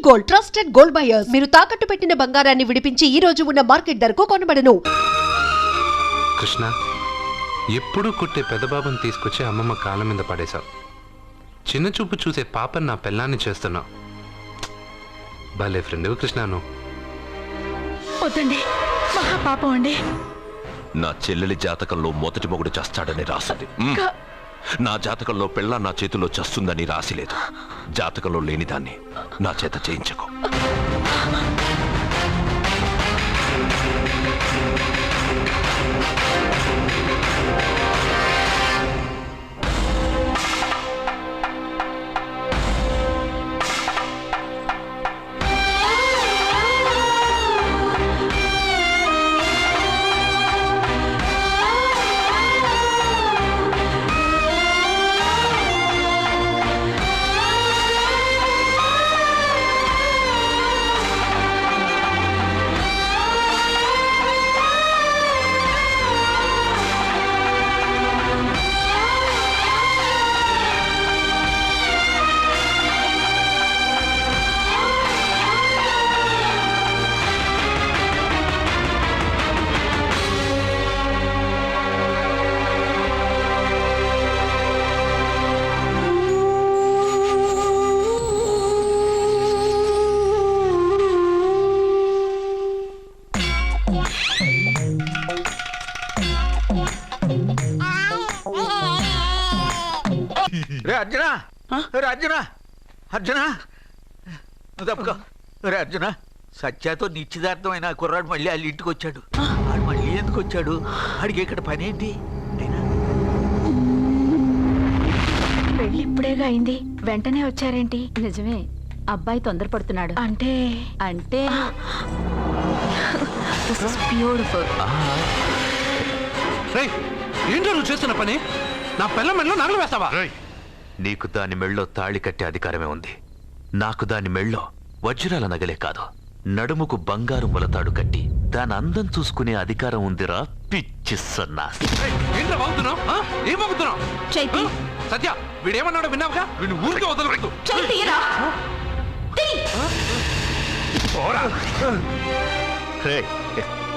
Gold, trusted gold buyers. మీరు తాకట్టు పెట్టిన బంగారాన్ని విడిపించి ఈ రోజు ఉన్న మార్కెట్ ధరకు కొనబడను. కృష్ణ, ఎప్పుడు కుట్టే పెద్దబాబుని తీసుకొచ్చి అమ్మమ్మ కాళ్ళ మీద పడేశావు. చిన్న చూపు చూసే పాపని నా పెళ్ళాన్ని చేస్తున్నావు. భలే ఫ్రెండ్ కృష్ణను. వద్దండి, మహాపాపం అండి. నా చెల్లెలి జాతకంలో మొదటి మొగుడు చేస్తాడని రాసింది. నా జాతకంలో పెళ్ళ నా చేతిలో చస్తుందని రాసిలేదు. జాతకంలో లేనిదాన్ని నా చేత చేయించకు. అర్జునా, అర్జునా, అర్జునా, తప్పుకో. రే అర్జునా, సత్యాతో నిశ్చితార్థమైన కుర్రాడు మళ్ళీ వాళ్ళ ఇంటికి వచ్చాడు. వాడు మళ్ళీ ఎందుకు వచ్చాడు? వాడికి ఇక్కడ పని ఏంటి? పెళ్ళి ఇప్పుడేగా అయింది, వెంటనే వచ్చారేంటి? నిజమే, అబ్బాయి తొందరపడుతున్నాడు. అంటే అంటే ఏంటో నువ్వు చేస్తున్న పని? నా పిల్ల మెళ్ళలో నగలు వేస్తావా? నీకు దాని మెళ్ళో తాళి కట్టే అధికారమే ఉంది. నాకు దాని మెళ్ళో వజ్రాల నగలే కాదు, నడుముకు బంగారు మొలతాడు కట్టి దాని అందం చూసుకునే అధికారం ఉందిరా పిచ్చి సన్నాసి. సత్య, వీడేమన్నాడో విన్నావుగా? వీడిని ఊరికే వదలకూడదు.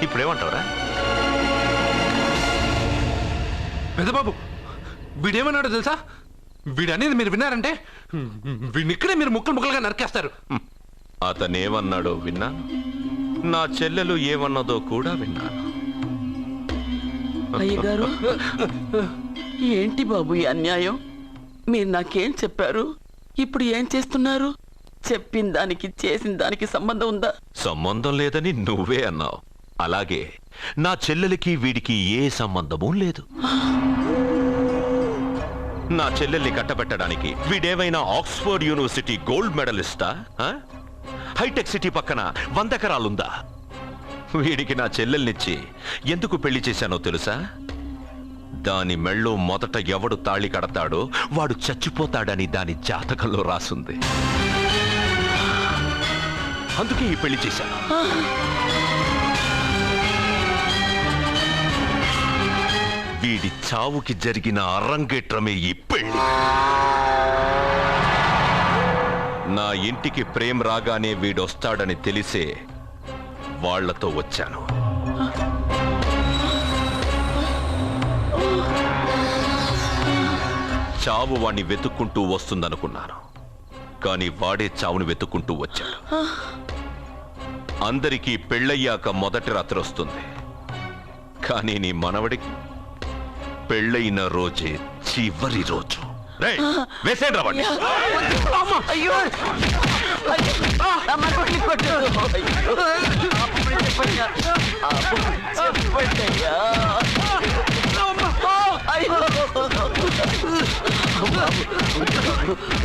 ఇప్పుడేమంటావురా? పెద్దబాబు, వీడేమన్నాడో తెలుసా? వీడనేది మీరు విన్నారంటే వీడిని ఇక్కడే మీరు ముక్కలు ముక్కలుగా నరికేస్తారు. అతనేమన్నాడో విన్నాను, నా చెల్లెలు ఏమన్నదో కూడా విన్నాను. అయ్యగారు, ఏంటి బాబు ఈ అన్యాయం? మీరు నాకేం చెప్పారు? ఇప్పుడు ఏం చేస్తున్నారు? చెప్పిన దానికి చేసిన దానికి సంబంధం ఉందా? సంబంధం లేదని నువ్వే అన్నావు. అలాగే నా చెల్లెలికి వీడికి ఏ సంబంధమూ లేదు. నా చెల్లెల్ని కట్టబెట్టడానికి వీడేమైనా ఆక్స్ఫర్డ్ యూనివర్సిటీ గోల్డ్ మెడలిస్టా? హైటెక్ సిటీ పక్కన 100 ఎకరాలుందా? వీడికి నా చెల్లెల్నిచ్చి ఎందుకు పెళ్లి చేశానో తెలుసా? దాని మెళ్ళో మొదట ఎవడు తాళి కడతాడో వాడు చచ్చిపోతాడని దాని జాతకంలో రాసుంది. అందుకే ఈ పెళ్లి చేశాను. వీడి చావుకి జరిగిన అరంగేట్రమే ఈ పెళ్లి. నా ఇంటికి ప్రేమ రాగానే వీడొస్తాడని తెలిసే వాళ్లతో వచ్చాను. చావు వాణ్ణి వెతుక్కుంటూ వస్తుందనుకున్నాను, కానీ వాడే చావుని వెతుక్కుంటూ వచ్చాడు. అందరికీ పెళ్ళయ్యాక మొదటి రాత్రి వస్తుంది, కానీ నీ మనవడికి పెళ్ళైన రోజే చివరి రోజు. వేసేయండి వాడిని.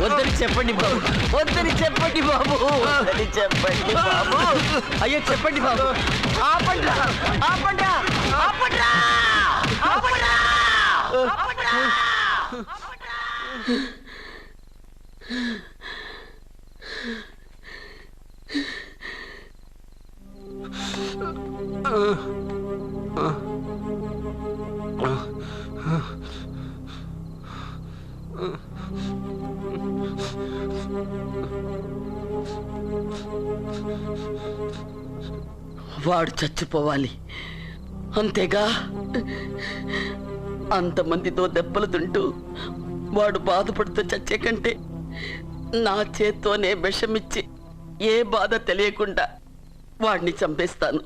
వద్దని చెప్పండి బాబు, వద్దని చెప్పండి బాబు, వద్దని చెప్పండి బాబు. అయ్యో చెప్పండి బాబు. ఆపండి, ఆపండి, ఆపండి, ఆపండి. వాడు చచ్చిపోవాలి అంతేగా. అంతమందితో దెబ్బలు తింటూ వాడు బాధపడుతూ చచ్చే కంటే నా చేత్తోనే విషమిచ్చి ఏ బాధ తెలియకుండా వాడిని చంపేస్తాను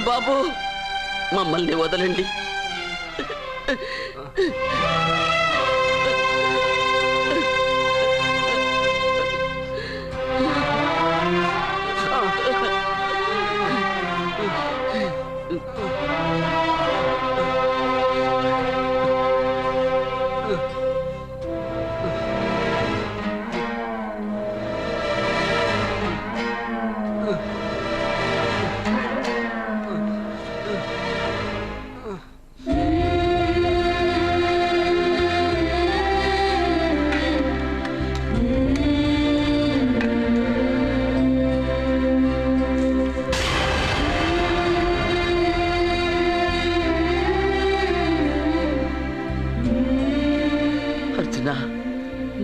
బాబు. మమ్మల్ని వదలండి.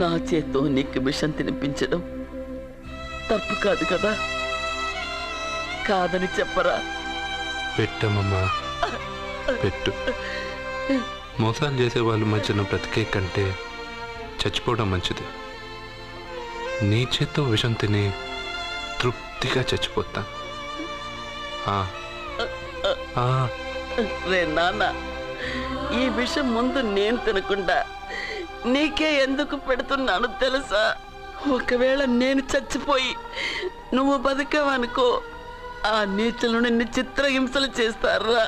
నా చేత్తో నీకు విషం తినిపించడం తప్పు కాదు కదా? కాదని చెప్పరా? పెట్టమ్మా, పెట్టు. మోసాలు చేసే వాళ్ళ మధ్యన బ్రతికే కంటే చచ్చిపోవడం మంచిది. నీ చేత్తో విషం తిని తృప్తిగా చచ్చిపోతా. రే నాన్న, ఈ విషయం ముందు నేను తినకుండా నీకే ఎందుకు పెడుతున్నాను తెలుసా? ఒకవేళ నేను చచ్చిపోయి నువ్వు బతికావనుకో, ఆ నీచులు నిన్ను చిత్రహింసలు చేస్తారా?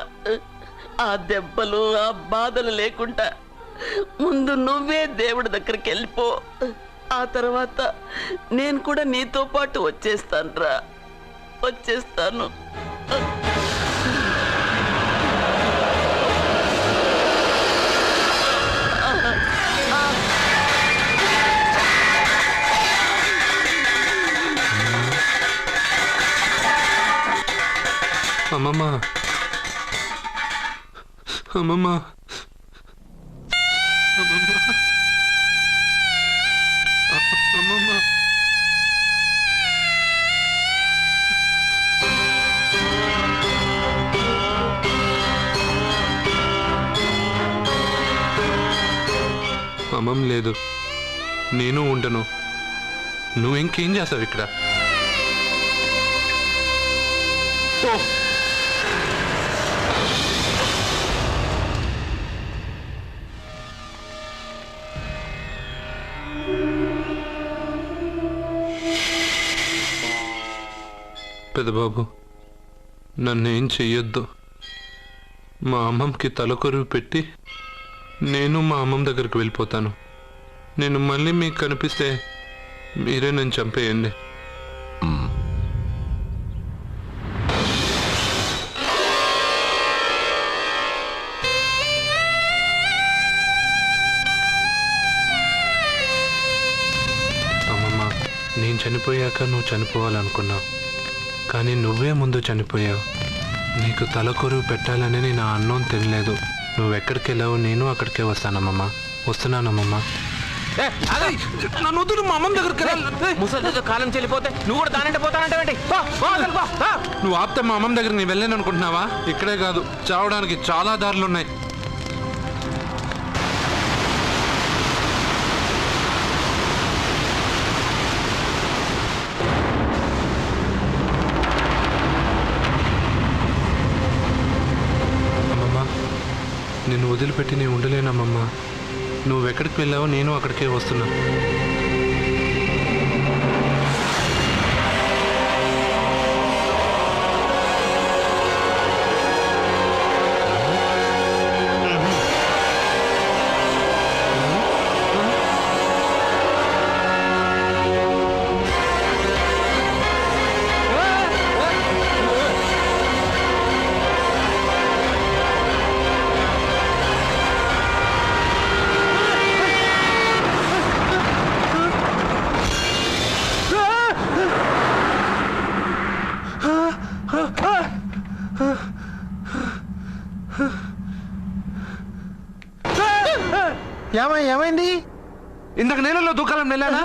ఆ దెబ్బలు ఆ బాధలు లేకుండా ముందు నువ్వే దేవుడి దగ్గరికి వెళ్ళిపో. ఆ తర్వాత నేను కూడా నీతో పాటు వచ్చేస్తాను. అమ్మమ్మ, అమ్మమ్మ, అమ్మమ్మ, అమ్మమ్మ లేదు, నేను ఉండను. నువ్వు ఇంకేం చేస్తావు ఇక్కడ? పెద్దబాబు, నన్నేం చెయ్యొద్దు. మా అమ్మమ్మకి తలకొరువు పెట్టి నేను మా అమ్మమ్మ దగ్గరికి వెళ్ళిపోతాను. నేను మళ్ళీ మీకు కనిపిస్తే మీరే నన్ను చంపేయండి. అమ్మమ్మ, నేను చనిపోయాక నువ్వు చనిపోవాలనుకున్నావు, కానీ నువ్వే ముందు చనిపోయావు. నీకు తలకొరువు పెట్టాలని నేను ఆ అన్నం తినలేదు. నువ్వెక్కడికి వెళ్ళావు, నేను అక్కడికే వస్తానమ్మమ్మ. వస్తున్నానమ్మమ్మ. నన్ను మా అమ్మమ్మ దగ్గరికి ముసలితో కాలం చెల్లిపోతే నువ్వు కూడా దానంటే పోతానంటే నువ్వు ఆపితే మా అమ్మమ్మ దగ్గరికి నేను వెళ్ళాను అనుకుంటున్నావా? ఇక్కడే కాదు, చావడానికి చాలా దారులు ఉన్నాయి. నిన్ను వదిలిపెట్టి నేను ఉండలేనమ్మమ్మా. నువ్వెక్కడికి వెళ్ళావో నేను అక్కడికే వస్తున్నా. ఏమైంది? ఇందాక నేలలో దూకాలని వెళ్ళానా?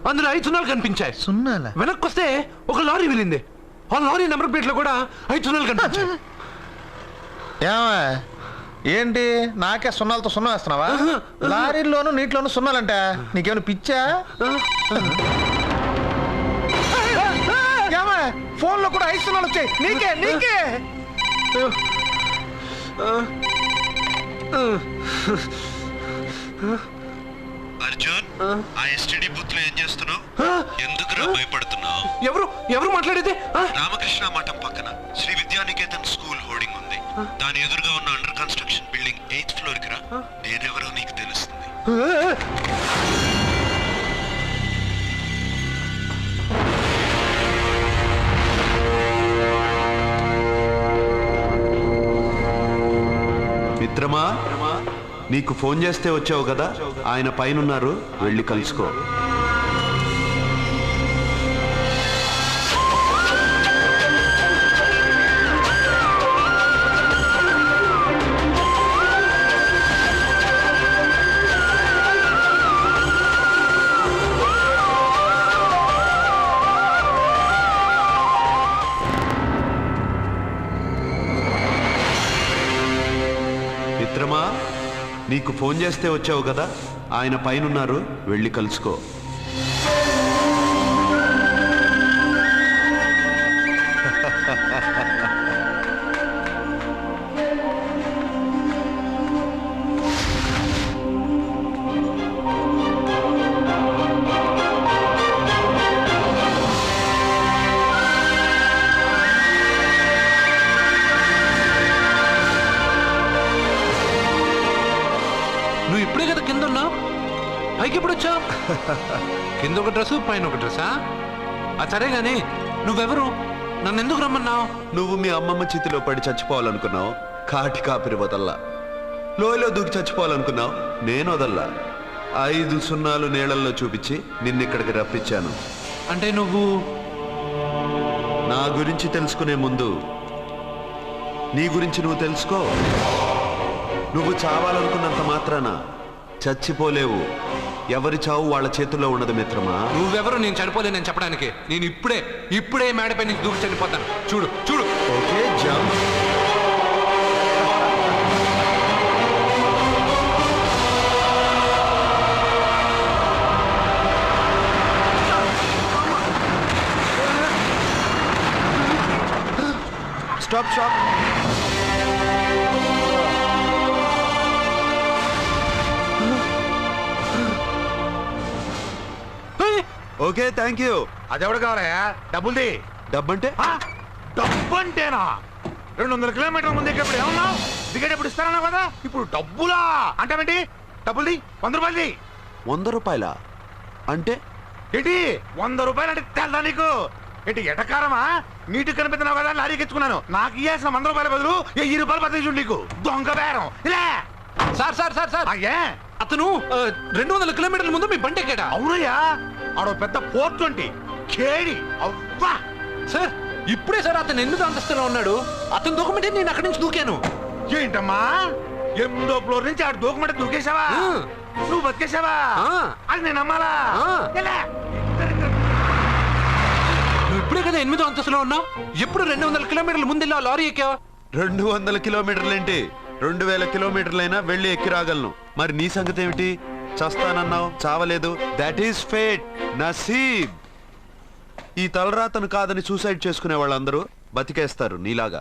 అందులో 5 సున్నాలు కనిపించాయి. సున్నాలా? వెనక్కి వస్తే ఒక లారీ వెళ్ళింది. ఆ లారీ నెంబర్ ప్లేట్ లో కూడా 5 సున్నాలు కనిపించాయి. ఏమా ఏంటి నాకే సున్నాలతో సున్నా వేస్తున్నావా? లారీల్లోనూ నీటిలోనూ సున్నాలంట. నీకేమైనా పిచ్చా? ఏమా ఫోన్ లో కూడా 5 సున్నాలు వచ్చాయి. నీకే నీకే అర్జున్, ఆ ఎస్టీడీ బూత్ లో ఏం చేస్తున్నావు? ఎందుకు భయపడుతున్నావు? ఎవరు మాట్లాడేది? రామకృష్ణ మఠం పక్కన శ్రీ విద్యానికేతన్ స్కూల్ హోర్డింగ్ ఉంది. దాని ఎదురుగా ఉన్న under construction building 8th floor కి రా. నేనెవరో నీకు తెలుస్తుంది. మిత్రమా, నీకు ఫోన్ చేస్తే వచ్చావు కదా, ఆయన పైనున్నారు, వెళ్ళి కలుసుకో. మిత్రమా, నీకు ఫోన్ చేస్తే వచ్చావు కదా, ఆయన పైనున్నారు, వెళ్ళి కలుసుకో. నువ్వు ఇప్పుడే కదా కింద ఉన్నావు, పైకి ఎప్పుడు వచ్చావు? కింద ఒక డ్రెస్, పైన ఒక డ్రెస్సా? సరే గాని నువ్వెవరు? నన్ను ఎందుకు రమ్మన్నావు? నువ్వు మీ అమ్మమ్మ చేతిలో పడి చచ్చిపోవాలనుకున్నావు, కాటి కాపిరి వదల్లా. లోయలో దూకి చచ్చిపోవాలనుకున్నావు, నేను వదల్లా. 5 సున్నాలు నీళ్ళల్లో చూపించి నిన్నిక్కడికి రప్పించాను. అంటే నువ్వు నా గురించి తెలుసుకునే ముందు నీ గురించి నువ్వు తెలుసుకో. నువ్వు చావాలనుకున్నంత మాత్రాన చచ్చిపోలేవు. ఎవరి చావు వాళ్ళ చేతుల్లో ఉండదు మిత్రమా. నువ్వెవరు నేను చనిపోలేనని చెప్పడానికి? నేను ఇప్పుడే మేడపై నుంచి దూకి చనిపోతాను. చూడు చూడు. Okay, jump. Stop stop. Okay, thank you. అదెవడు కావాలయా? డబ్బుల్ది. డబ్బంటే? డబ్బు అంటేనా? 200 కిలోమీటర్ల ముందు ఎక్కడ ఏమన్నావు? దిగేటప్పుడు ఇస్తానన్నావు కదా, ఇప్పుడు డబ్బులా అంటావేంటి? డబ్బుల్ది. 100 రూపాయలది. 100 రూపాయలా? అంటే ఏంటి 100 రూపాయలు అంటే తెల్దా నీకు? ఏంటి ఎటకారమా? నీటికి కనిపిస్తున్నావు కదా, లారీకి ఎత్తుకున్నాను. నాకు ఇయ్యాల్సిన 100 రూపాయల బదులు 1000 రూపాయలు బదిలీ నీకు. దొంగ బేరం. ఇలా సార్ అయ్యే, అతను 200 కిలోమీటర్ల ముందు మీ బండి ఎక్కాడా? అవునయ్యా, ఆడో పెద్ద 420 కేడి. అవ్వా సార్, ఇప్పుడే సార్ అతను 8వ అంతస్తులో ఉన్నాడు. అతను దూకమంటే నేను అక్కడి నుంచి దూకాను. ఏంటమ్మా, 8వ ఫ్లోర్ నుంచి ఆడు దూకమంటే దూకేశావా? నువ్వు బతికేశావా? అది నేను నమ్మాలా? ఎలా? నువ్వు ఇప్పుడే కదా 8వ అంతస్తులో ఉన్నావు. ఎప్పుడు 200 కిలోమీటర్ల ముందు వెళ్ళి ఆ లారీ ఎక్కావా? 200 కిలోమీటర్లేంటి, 2000 కిలోమీటర్లైనా వెళ్ళి ఎక్కి రాగలను. మరి నీ సంగతి ఏమిటి? చస్తానన్నావు, చావలేదు. That is fate, నసీబ్. ఈ తలరాతను కాదని సూసైడ్ చేసుకునే వాళ్ళందరూ బతికేస్తారు నీలాగా.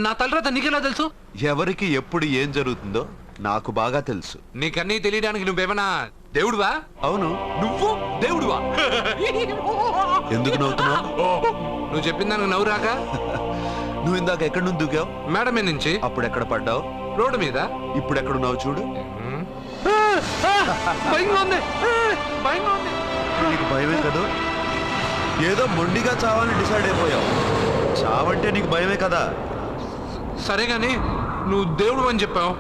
నా తలరాత నీకెలా తెలుసు? ఎవరికి ఎప్పుడు ఏం జరుగుతుందో నాకు బాగా తెలుసు. నీకన్నీ తెలియడానికి నువ్వేమన్నా దేవుడువా? అవును. నువ్వు దేవుడువా? ఎందుకు నవ్వుతున్నావు? నువ్వు చెప్పిన దానికి నవ్వు రాక? నువ్వు ఇందాక ఎక్కడి నుంచి దూకావు? మేడం మీద నుంచి. అప్పుడు ఎక్కడ పడ్డావు? రోడ్డు మీద. ఇప్పుడు ఎక్కడున్నావు చూడు. భయంగా ఉంది. నీకు భయమే కదా? ఏదో మొండిగా చావాలని డిసైడ్ అయిపోయావు. చావంటే నీకు భయమే కదా? సరే గాని నువ్వు దేవుడు అని చెప్పావు,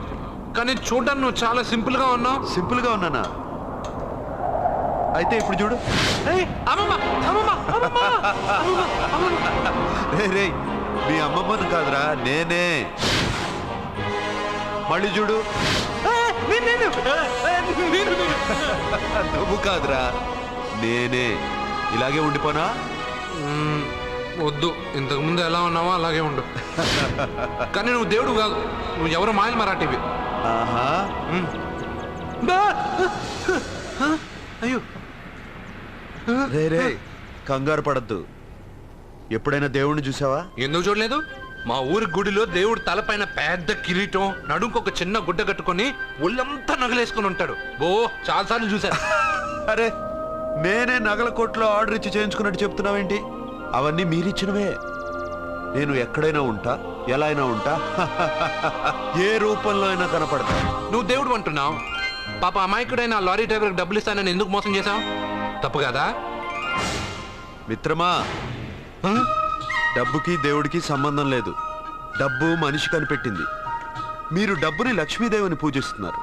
కానీ చూడడానికి నువ్వు చాలా సింపుల్ గా ఉన్నావు. సింపుల్ గా ఉన్నానా? అయితే ఇప్పుడు చూడు. రే, మీ అమ్మమ్మను కాదురా, నేనే. మళ్ళీ చూడు. నువ్వు కాదురా, నేనే. ఇలాగే ఉండిపోనా? వద్దు, ఇంతకుముందు ఎలా ఉన్నావో అలాగే ఉండు. కానీ నువ్వు దేవుడు కాదు, నువ్వు ఎవరో మాయలు మరాఠీవి. ఆహా. అయ్యో, రే కంగారు పడద్దు. ఎప్పుడైనా దేవుణ్ణి చూసావా? ఎందుకు చూడలేదు? మా ఊరి గుడిలో దేవుడు తలపైన పెద్ద కిరీటం, నడుంకొక చిన్న గుడ్డ కట్టుకొని ఒళ్ళంతా నగలేసుకుని ఉంటాడు. చాలాసార్లు చూశాను. అరే, నేనే నగల కొట్లో ఆర్డర్ ఇచ్చి చేయించుకున్నట్టు చెప్తున్నావేంటి? అవన్నీ మీరిచ్చినవే. నేను ఎక్కడైనా ఉంటా, ఎలా అయినా ఉంటా, ఏ రూపంలో అయినా కనపడతా. నువ్వు దేవుడు అంటున్నావు, పాప అమాయకుడైన లారీ డ్రైవర్కి డబ్బులు ఇస్తానని ఎందుకు మోసం చేశావు? తప్పు కదా మిత్రమా? డబ్బుకి దేవుడికి సంబంధం లేదు. డబ్బు మనిషి కనిపెట్టింది. మీరు డబ్బుని లక్ష్మీదేవిని పూజిస్తున్నారు,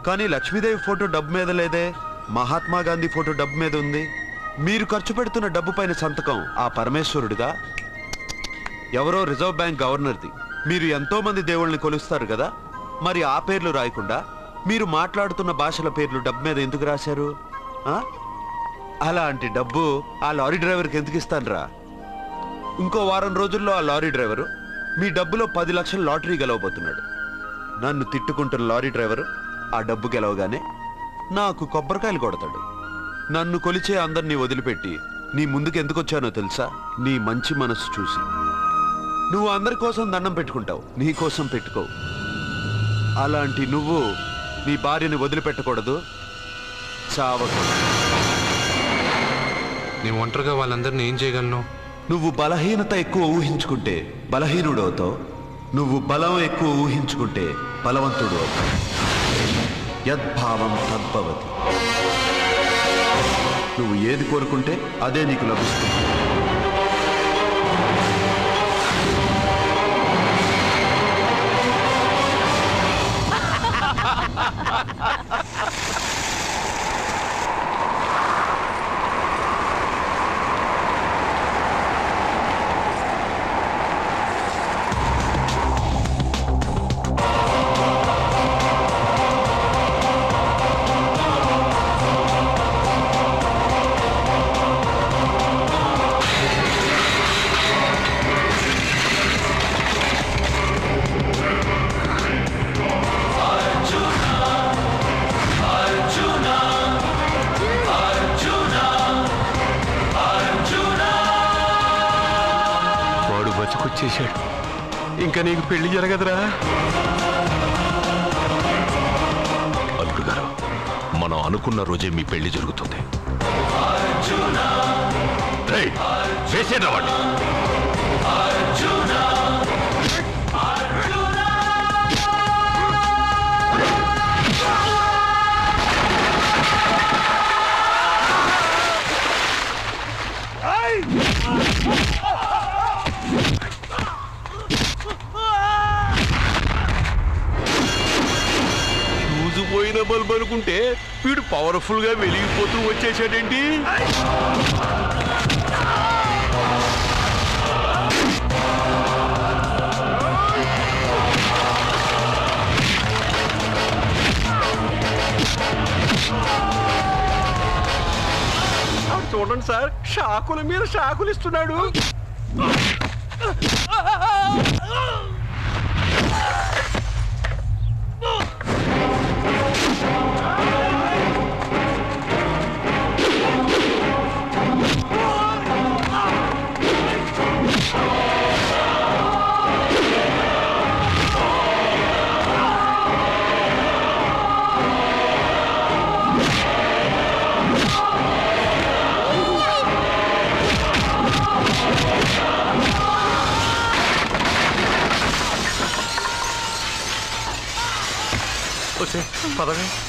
కానీ లక్ష్మీదేవి ఫోటో డబ్బు మీద లేదే. మహాత్మా గాంధీ ఫోటో డబ్బు మీద ఉంది. మీరు ఖర్చు పెడుతున్న డబ్బు పైన సంతకం ఆ పరమేశ్వరుడిదా, ఎవరో రిజర్వ్ బ్యాంక్ గవర్నర్ది? మీరు ఎంతో మంది దేవుళ్ళని కొలుస్తారు కదా, మరి ఆ పేర్లు రాయకుండా మీరు మాట్లాడుతున్న భాషల పేర్లు డబ్బు మీద ఎందుకు రాశారు? అలాంటి డబ్బు ఆ లారీ డ్రైవర్కి ఎందుకు ఇస్తానురా? ఇంకో వారం రోజుల్లో ఆ లారీ డ్రైవరు మీ డబ్బులో 10 లక్షల లాటరీ గెలవబోతున్నాడు. నన్ను తిట్టుకుంటున్న లారీ డ్రైవరు ఆ డబ్బు గెలవగానే నాకు కొబ్బరికాయలు కొడతాడు. నన్ను కొలిచే అందరినీ వదిలిపెట్టి నీ ముందుకు ఎందుకు వచ్చానో తెలుసా? నీ మంచి మనసు చూసి. నువ్వు అందరి కోసం దండం పెట్టుకుంటావు, నీ కోసం పెట్టుకోవు. అలాంటి నువ్వు నీ భార్యని వదిలిపెట్టకూడదు, చావకూడదు. నీ ఒంటరిగా వాళ్ళందరినీ ఏం చేయగలను? నువ్వు బలహీనత ఎక్కువ ఊహించుకుంటే బలహీనుడు అవుతావు, నువ్వు బలం ఎక్కువ ఊహించుకుంటే బలవంతుడు అవుతావు. యద్భావం తద్భవతి. నువ్వు ఏది కోరుకుంటే అదే నీకు లభిస్తుంది. చేశాడు. ఇంకా నీకు పెళ్లి జరగదురా. అల్లుడు గారు, మనం అనుకున్న రోజే మీ పెళ్లి జరుగుతుంది. వేసేనా వాడిని? పోయిన బల్బ్ అనుకుంటే వీడు పవర్ఫుల్ గా వెలిగిపోతూ వచ్చేసాడేంటి? చూడండి సార్, షాకుల మీద షాకులు ఇస్తున్నాడు.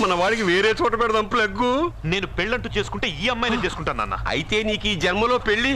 మన వాడికి వేరే చోట పెడదాం ప్లగ్గు. నేను పెళ్ళంటూ చేసుకుంటే ఈ అమ్మాయిని చేసుకుంటాను నాన్న. అయితే నీకు ఈ జన్మలో పెళ్లి.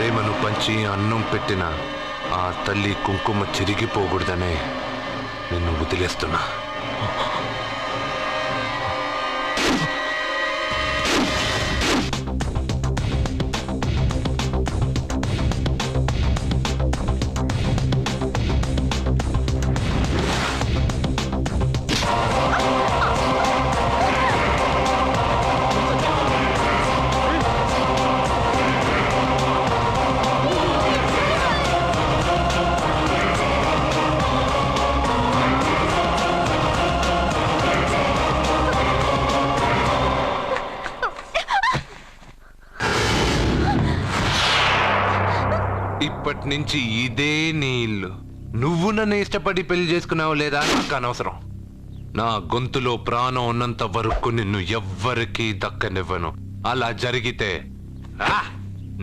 ప్రేమను పంచి అన్నం పెట్టిన ఆ తల్లి కుంకుమ చిరిగిపోకూడదనే నిన్ను వదిలేస్తున్నా. ఇప్పటి నుంచి ఇదే నీ ఇల్లు. నువ్వు నన్ను ఇష్టపడి పెళ్లి చేసుకున్నావు లేదా నాకు అనవసరం. నా గొంతులో ప్రాణం ఉన్నంత వరకు నిన్ను ఎవ్వరికీ దక్కనివ్వను. అలా జరిగితే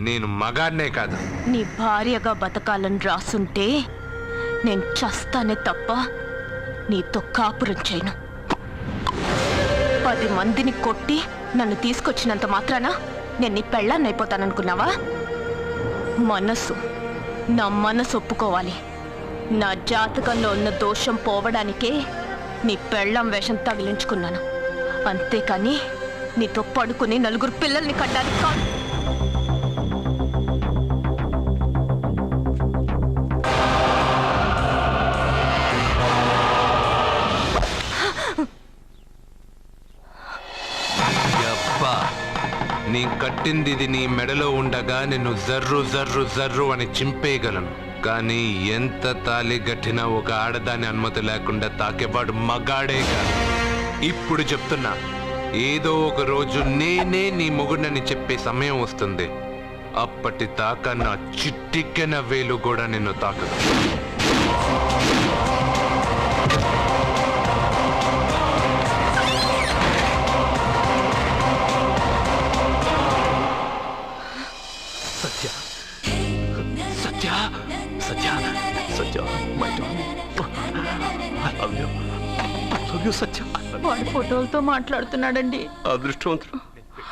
నేను మగాడినే కాదు, నీ భార్యగా బతకాలని రాసుంటే నేను చస్తానే తప్ప నీతో కాపురం చేయను. 10 మందిని కొట్టి నన్ను తీసుకొచ్చినంత మాత్రాన నేను నీ పెళ్ళాన్ని అయిపోతాననుకున్నావా? నా మనసు ఒప్పుకోవాలి. నా జాతకంలో ఉన్న దోషం పోవడానికే నీ పెళ్ళం వేషం తగిలించుకున్నాను. అంతేకాని నీతో పడుకుని 4 పిల్లల్ని కట్టడానికి కాదు. నీ కట్టింది ఇది నీ మెడలో ఉండగా నిన్ను జర్రు జర్రు జర్రు అని చింపేయగలను. కానీ ఎంత తాళి గట్టినా ఒక ఆడదాని అనుమతి లేకుండా తాకేవాడు మగాడే కాదు. ఇప్పుడు చెప్తున్నా, ఏదో ఒక రోజు నేనే నీ మొగుడని చెప్పే సమయం వస్తుంది. అప్పటిదాకా నా చిట్టిక్కెన వేలు కూడా నిన్ను తాకదు. వాడు ఫోటోలతో మాట్లాడుతున్నాడండి. అదృష్టవంతుడు,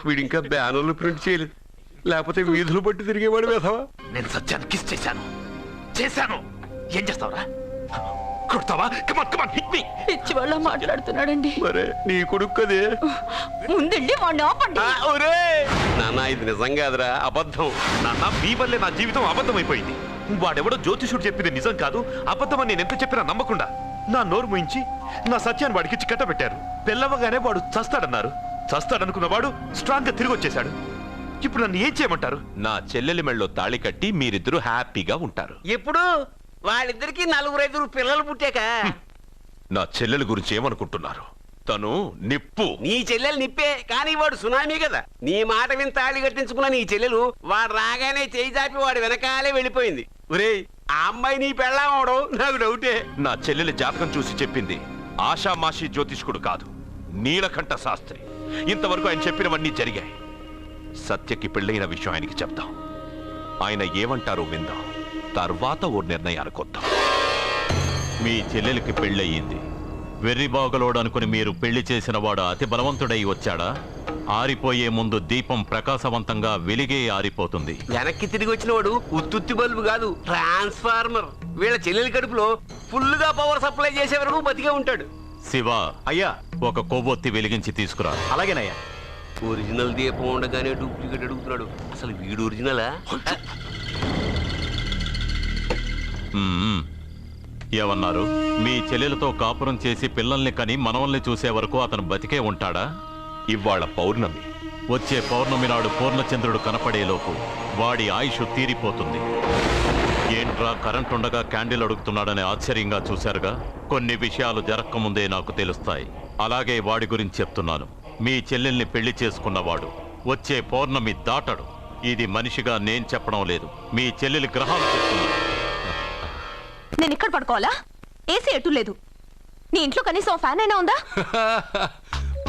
వీడింకా బ్యానర్లు ప్రింట్ చేయలేదు, లేకపోతే వీధులు పట్టి తిరిగేవాడు వేధవా. నేను సత్యాన్ని కిస్ చేశాను. ఏం చేస్తావురా? కొడతావా? పిచ్చి వాళ్ళ మాట్లాడుతున్నాడండి. మరే నీ కొడుకు కదే. ముందండి వాడిని ఆపండి. నాన్న ఇది నిజం కాదురా, అబద్ధం. నాన్న, మీ వల్లే నా జీవితం అబద్ధం అయిపోయింది. వాడెవడో జ్యోతిషుడు చెప్పింది నిజం కాదు, అబద్ధం అని నేను ఎంత చెప్పినా నమ్మకుండా నా నోరు ముయించి నా సత్యాన్ని వాడికిచ్చి కట్టబెట్టారు. పెళ్ళవగానే వాడు చస్తాడనుకున్న వాడు స్ట్రాంగ్ గా తిరిగి వచ్చేశాడు. ఇప్పుడు నన్ను ఏం చేయమంటారు? నా చెల్లెలి మెళ్ళలో తాళి కట్టి మీరిద్దరూ హ్యాపీగా ఉంటారు. ఎప్పుడు వాళ్ళిద్దరికి 4-5 పిల్లలు పుట్టాక. నా చెల్లెలి గురించి ఏమనుకుంటున్నారు? తను నిప్పు. నీ చెల్లెలు నిప్పే, కానీ వాడు సునామీ కదా. నీ మాట విని తాళి కట్టించుకున్న నీ చెల్లెలు వాడు రాగానే చేయి చాపి వాడు వెనకాలే వెళ్ళిపోయింది. ఒరేయ్, ఆ అమ్మాయి నీ పెళ్ళాం అవడం నాకు డౌటే. నా చెల్లెలి జాతకం చూసి చెప్పింది ఆషామాషి జ్యోతిష్కుడు కాదు, నీలకంఠ శాస్త్రి. ఇంతవరకు ఆయన చెప్పినవన్నీ జరిగాయి. సత్యకి పెళ్ళైన విషయం ఆయనకి చెప్తాం. ఆయన ఏమంటారో విందాం, తర్వాత ఓ నిర్ణయానికి వద్దాం. మీ చెల్లెలికి పెళ్ళయింది. వెర్రిబాగలోడనుకుని మీరు పెళ్లి చేసిన వాడు అతి బలవంతుడై వచ్చాడా? ఆరిపోయే ముందు దీపం ప్రకాశవంతంగా వెలిగే ఆరిపోతుంది. వెనక్కి తిరిగి వచ్చిన వాడు ఉత్తుత్తి బల్బు కాదు, ట్రాన్స్ఫార్మర్. వీళ్ళ చెల్లెలి కడుపులో ఫుల్గా పవర్ సప్లై చేసే వరకు బతికే ఉంటాడు. శివ, అయ్యా, ఒక కొవ్వొత్తి వెలిగించి తీసుకురా. అలాగేనయ్యా. ఒరిజినల్ దీపం ఉండగానే డూప్లికేట్ అడుగుతున్నాడు. అసలు వీడు ఒరిజినలా? ఏమన్నారు? మీ చెల్లెలతో కాపురం చేసి పిల్లల్ని కని మనవల్ని చూసే వరకు అతను బతికే ఉంటాడా? ఇవాళ పౌర్ణమి. వచ్చే పౌర్ణమి నాడు పూర్ణచంద్రుడు కనపడేలోపు వాడి ఆయుష్ తీరిపోతుంది. ఏంట్రా, కరెంట్ ఉండగా క్యాండిల్ అడుగుతున్నాడని ఆశ్చర్యంగా చూశారుగా? కొన్ని విషయాలు జరగకముందే నాకు తెలుస్తాయి. అలాగే వాడి గురించి చెప్తున్నాను. మీ చెల్లెల్ని పెళ్లి చేసుకున్నవాడు వచ్చే పౌర్ణమి దాటడు. ఇది మనిషిగా నేను చెప్పడం లేదు, మీ చెల్లెలి గ్రహాలు చెప్తున్నా. నేను ఇక్కడ పడుకోవాలా? ఏసీ ఎటు లేదు. నీ ఇంట్లో కనీసం ఫ్యాన్ అయినా ఉందా?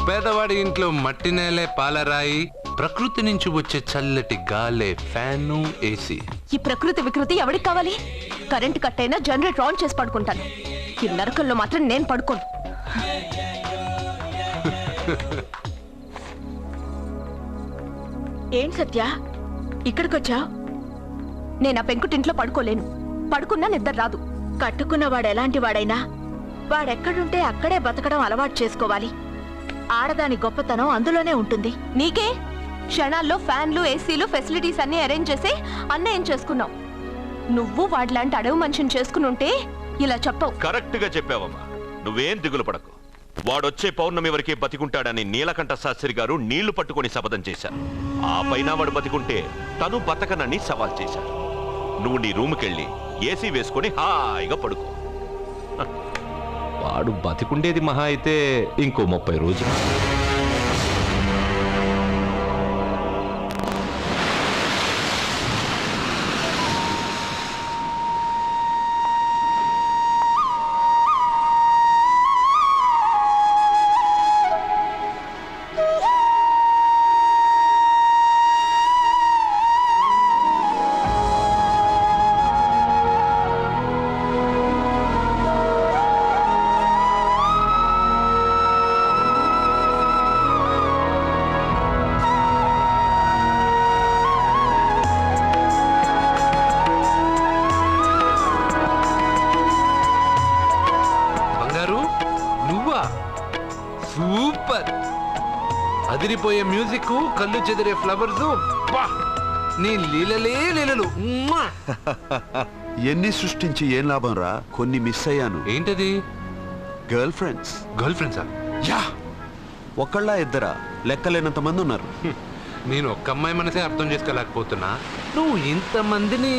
పేదవాడి ఇంట్లో మట్టి నేలే, పాలరాయి, ప్రకృతి నుంచి వచ్చే చల్లటి గాలే ఫ్యాను, ఏసీ. ఈ ప్రకృతి వికృతి ఎవరికి కావాలి? కరెంట్ కట్ అయినా జనరేటర్ ఆన్ చేసి పడుకుంటాను. ఈ నరకంలో మాత్రం నేను పడుకోను. ఏంటి సత్య, ఇక్కడికి వచ్చా? నేను ఆ పెంకుటింట్లో పడుకోలేను. పడుకున్నా నిద్ర రాదు. కట్టుకున్నవాడు ఎలాంటి వాడైనా వాడెక్కడుంటే అక్కడే బతకడం అలవాటు చేసుకోవాలి. ఆడదాని గొప్పతనం అందులోనే ఉంటుంది. నీకే క్షణాల్లో ఫ్యాన్లు, ఏసీలు, ఫెసిలిటీస్ అన్ని అరేంజ్ చేసి అన్నేం చేసుకున్నావు. నువ్వు వాడిలాంటి అడవి మనిషిని చేసుకుని ఉంటే ఇలా చెప్పవు. కరెక్ట్ గా చెప్పావమ్మా. నువ్వేం దిగులు పడకు. వాడొచ్చే పౌర్ణమి వరకే బతికుంటాడని నీలకంఠ శాస్త్రి గారు నీళ్లు పట్టుకొని శపథం చేశారు. ఆ పైన వాడు బతికుంటే తను బతకనని సవాల్ చేశారు. నువ్వు నీ రూమ్కెళ్ళి ఏసీ వేసుకొని హాయిగా పడుకో. వాడు బతికుండేది మహా అయితే ఇంకో 30 రోజులు. సూపర్! అదిరిపోయే మ్యూజిక్, కళ్ళు చెదిరే ఫ్లవర్స్, నీ లీలలే లీలలు. ఎన్ని సృష్టించి ఏం లాభం రా, కొన్ని మిస్ అయ్యాను. ఏంటది? Girl friends. గర్ల్ ఫ్రెండ్సా? యా, ఒకళ్ళ ఇద్దరా, లెక్కలేనంత మంది ఉన్నారు. నేను ఒక్క అమ్మాయి మనసే అర్థం చేసుకోలేకపోతున్నా. నువ్వు ఇంతమందిని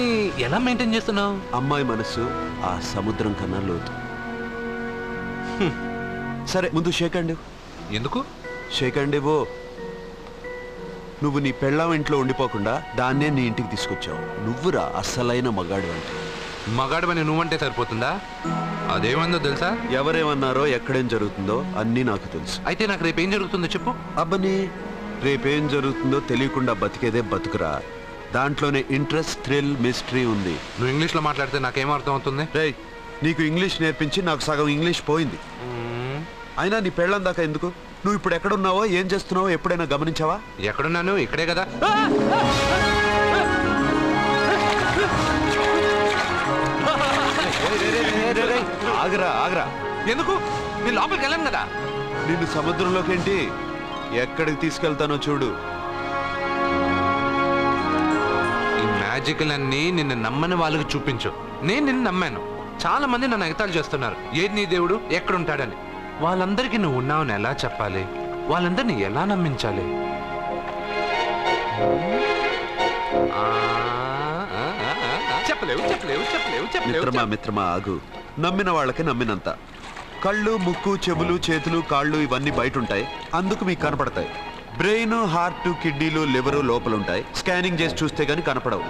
ఎలా మెయింటైన్ చేస్తున్నావు? అమ్మాయి మనసు ఆ సముద్రం కన్నా లోతు. సరే, ముందు షేక్ హ్యాండ్. ఎందుకు షేక్ హ్యాండ్ ఇవ్వు. నువ్వు నీ పెళ్ళాం ఇంట్లో ఉండిపోకుండా దాన్నే నీ ఇంటికి తీసుకొచ్చావు. నువ్వురా అస్సలైన మగాడు అంటే. మగాడు నువ్వంటే సరిపోతుందా? అదేమందో తెలుసా? ఎవరేమన్నారో, ఎక్కడేం జరుగుతుందో అన్నీ నాకు తెలుసు. అయితే నాకు రేపేం జరుగుతుందో చెప్పు. అబ్బని, రేపేం జరుగుతుందో తెలియకుండా బతికేదే బతుకురా. దాంట్లోనే ఇంట్రెస్ట్, థ్రిల్, మిస్టరీ ఉంది. నువ్వు ఇంగ్లీష్లో మాట్లాడితే నాకేం అర్థం అవుతుంది? రేయ్, నీకు ఇంగ్లీష్ నేర్పించి నాకు సగం ఇంగ్లీష్ పోయింది. అయినా నీ పెళ్ళం దాకా ఎందుకు? నువ్వు ఇప్పుడు ఎక్కడున్నావో, ఏం చేస్తున్నావో ఎప్పుడైనా గమనించావా? ఎక్కడున్నాను? ఇక్కడే కదా. ఆగరా ఆగరా. ఎందుకు? నేను లోపలికి వెళ్ళాను కదా. నిన్ను సముద్రంలోకేంటి, ఎక్కడికి తీసుకెళ్తానో చూడు. ఈ మ్యాజికల్ అన్ని నిన్ను నమ్మని వాళ్ళకి చూపించు. నేను నిన్ను నమ్మాను. చాలా మంది నన్ను ఎగతాళి చేస్తున్నారు. ఏది నీ దేవుడు, ఎక్కడుంటాడని. వాళ్ళందరికీ నువ్వు ఉన్నావని ఎలా చెప్పాలి? వాళ్ళందరినీ ఎలా నమ్మించాలి? చెప్పలేవు చెప్పలేవు చెప్పలేవు చెప్పలేవు. మిత్రమా ఆగు. నమ్మిన వాళ్ళకి నమ్మినంత. కళ్ళు, ముక్కు, చెవులు, చేతులు, కాళ్ళు ఇవన్నీ బయట ఉంటాయి, అందుకు మీకు కనపడతాయి. బ్రెయిన్, హార్ట్, కిడ్నీలు, లివరు లోపలుంటాయి. స్కానింగ్ చేసి చూస్తే గానీ కనపడవు.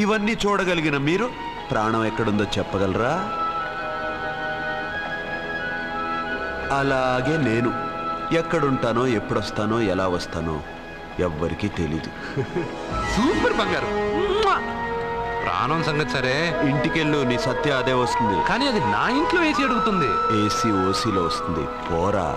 ఇవన్నీ చూడగలిగిన మీరు ప్రాణం ఎక్కడుందో చెప్పగలరా? అలాగే నేను ఎక్కడుంటానో, ఎప్పుడొస్తానో, ఎలా వస్తానో ఎవ్వరికీ తెలీదు. సూపర్ బంగారు. ప్రాణం సంగతి సరే, ఇంటికెళ్ళు, నీ సత్య అదే వస్తుంది. కానీ అది నా ఇంట్లో ఏసీ అడుగుతుంది. ఏసీ ఓసీలో వస్తుంది, పోరా.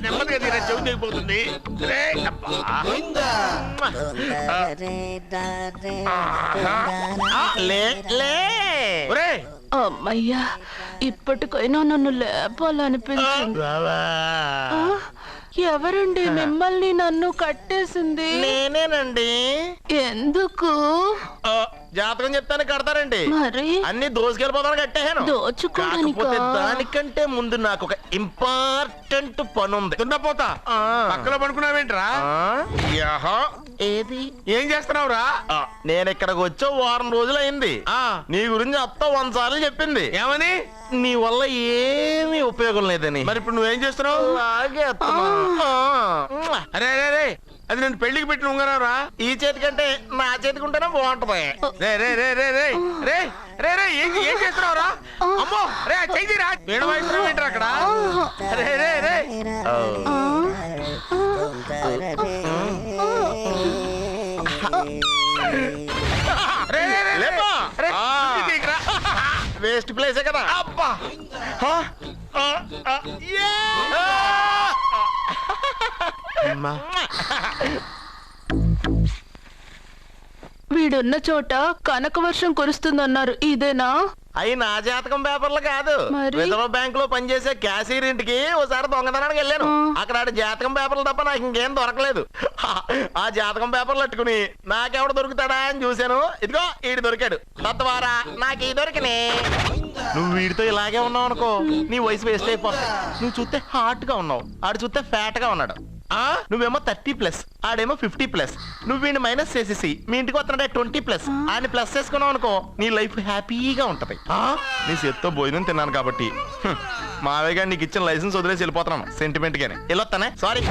నెమ్మదిగా తీరా, చెవి తెగిపోతుంది. అమ్మయ్యా, ఇప్పటికైనా నన్ను లేపాలనిపించింది. ఎవరండి మిమ్మల్ని నన్ను కట్టేసింది? నేనేనండి. ఎందుకు? జాతకం చెప్తాను కడతారండి. మరి అన్ని దోసుకెళ్ళిపోతాను కట్టేహాను. కాకపోతే దానికంటే ముందు నాకు ఒక ఇంపార్టెంట్ పని ఉంది. దున్నపోతా పక్కలో పడుకున్నావేంట్రా? ఏది ఏం చేస్తున్నావురా? నేను ఇక్కడికి వచ్చే వారం రోజులు అయింది. నీ గురించి అత్త 100 సార్లు చెప్పింది. ఏమని? నీ వల్ల ఏమీ ఉపయోగం లేదని. మరి ఇప్పుడు నువ్వేం చేస్తున్నావు? అలాగే అరే అరే రే, అది నేను పెళ్లికి పెట్టిన ఉంగరారా? ఈ చేతి కంటే నా చేతికి ఉంటేనే బాగుంటది. రే రే రే రే రే రే రే రే ఏం చేస్తున్నావురా? అమ్మో రే చెయ్యిరా, వీణ వాయిస్తున్నావు ఏంట్రా అక్కడ? రే రే రే వేస్ట్ ప్లేసే కదా. అబ్బా వీడున్న చోట కనక వర్షం కురుస్తుందన్నారు, ఇదేనా? అయి నా జాతకం పేపర్లు కాదు. రిజర్వ్ బ్యాంక్ లో పనిచేసే క్యాషియర్ ఇంటికి ఒకసారి దొంగతనానికి వెళ్ళాను. అక్కడ ఆడి జాతకం పేపర్లు తప్ప నాకు ఇంకేం దొరకలేదు. ఆ జాతకం పేపర్లు పట్టుకుని నాకెవడు దొరుకుతాడా అని చూశాను. ఇదిగో ఈడు దొరికాడు. తద్వారా నాకు ఈ దొరికినే. నువ్వు వీడితో ఇలాగే ఉన్నావు అనుకో, నీ వయసు వేస్ట్ అయిపోతుంది. నువ్వు చూస్తే హాట్ గా ఉన్నావు, ఆడు చూస్తే ఫ్యాట్ గా ఉన్నాడు. నువ్వేమో 30+, ఆడేమో 50+. నువ్వు వీడిని మైనస్ చేసేసి మీ ఇంటికి వస్తున్నాడే 20+, ఆయన ప్లస్ చేసుకున్నావు అనుకో, నీ లైఫ్ హ్యాపీగా ఉంటది. నీ చేత్తో భోజనం తిన్నాను కాబట్టి మావయ్య గారు నీకు ఇచ్చిన లైసెన్స్ వదిలేసి వెళ్ళిపోతున్నాను సెంటిమెంట్ గానే. వెళ్ళొస్తానే, సారీ.